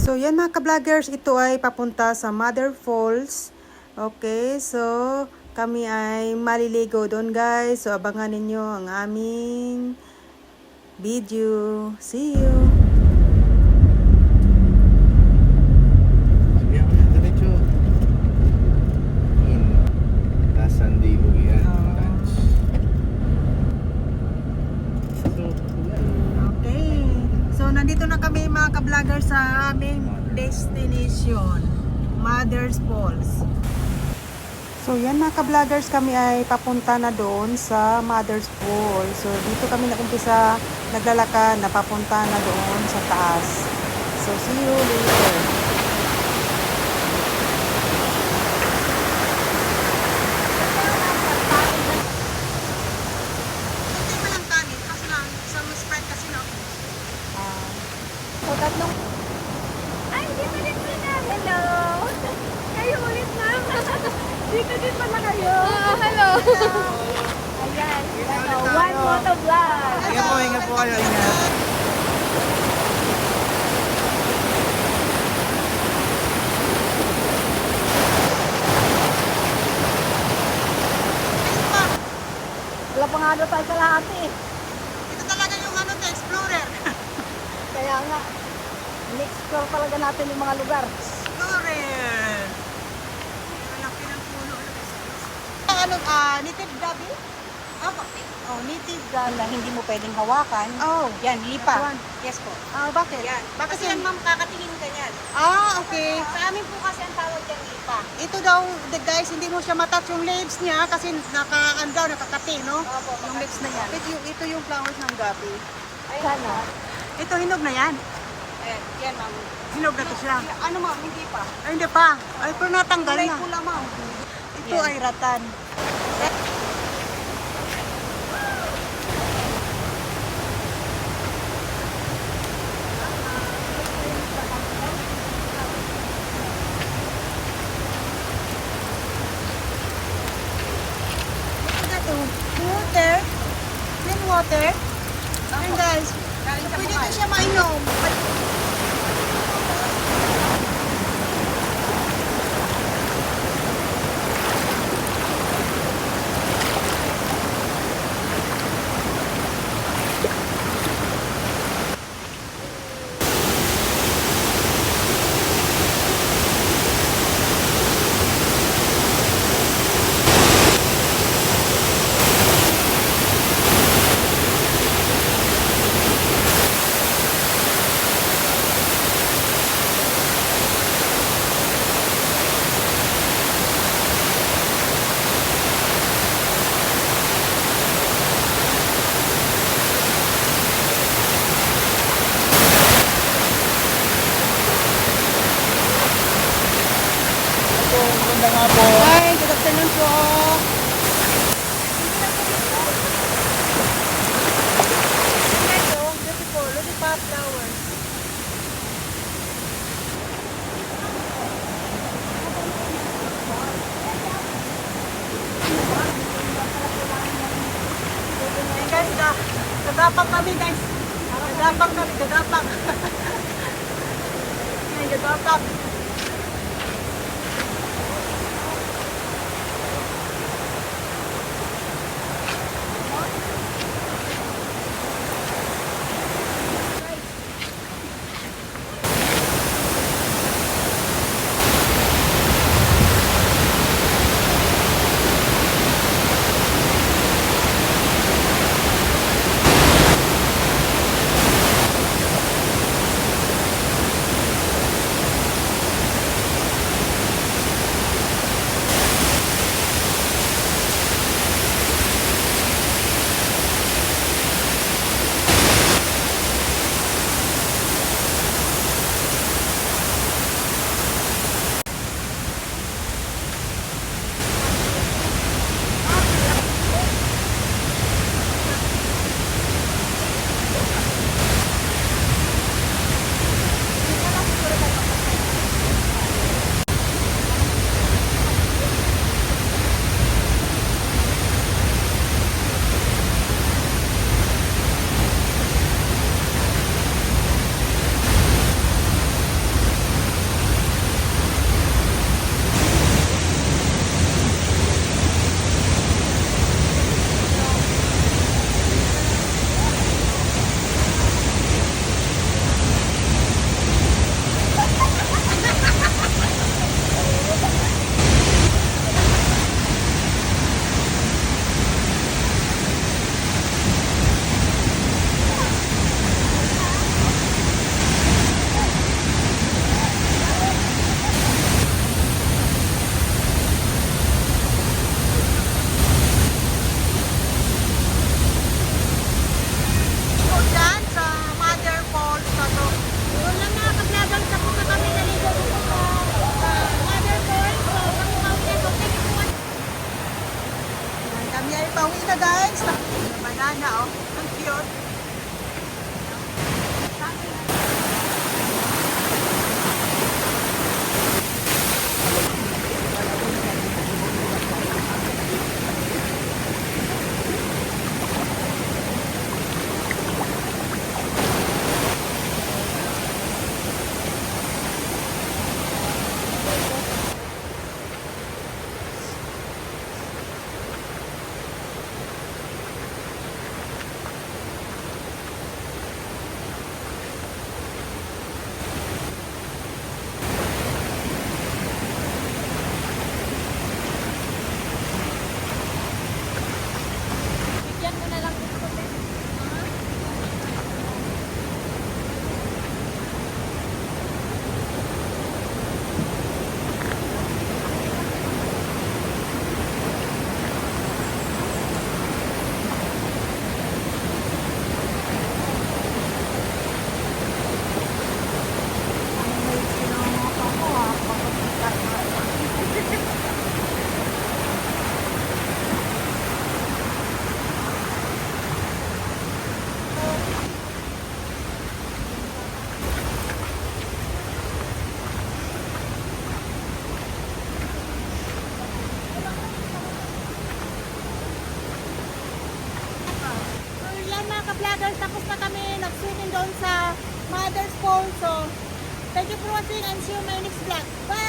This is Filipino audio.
So, yan mga ka-vloggers, ito ay papunta sa Mother Falls. Okay, so kami ay maliligo doon guys. So, abangan ninyo ang aming video. See you! Nandito na kami mga ka-vlogger sa aming destination, Mother's Falls. So yan mga ka-vloggers, kami ay papunta na doon sa Mother's Falls. So dito kami nakumpisa naglalakad na papunta na doon sa taas. So see you later. So, tatlong... Ay, hindi pa din sila. Hello! Kayo ulit na. Dito din pala kayo. Hello! Ayan. One photo vlog. Ingat po kayo, ingat. Wala pa nga doon tayo sa lahat eh. Ito talaga yung explorer. Kaya nga, in-explore talaga natin yung mga lugar. Explorer! Malaki ng puno. Native gabi? Oh, native na hindi mo pwedeng hawakan. Oh. Yan, lipa. Awan. Yes po. Bakit? Yan. Bakit Kasi yan, ma'am, kakatingin ka yan. Okay. Sa amin po kasi ang tawag yan lipa. Ito daw, guys, hindi mo siya matouch yung leaves niya kasi nakakati, no? Opo, Yung leaves na yan. Ito yung flowers ng gabi. Ay, sana. Ito, hinog na yan. Ayan, yan, ma'am. Hinog na to siya. Ano, ma'am, hindi pa. Ay, hindi pa. Ay, pero natanggal Kulay na. pula, ma'am. Ito ay ratan. Water, clean water. And guys, pwede na siya mainom. Hi, good afternoon po. Ito, beautiful. Lollipop flowers. Guys, gagapang kami guys. Gagapang kami, gagapang. Gagapang. ka-vloggers, tapos na kami nag-swimming doon sa Mother's Pool. So, thank you for watching and see you in my next vlog. Bye!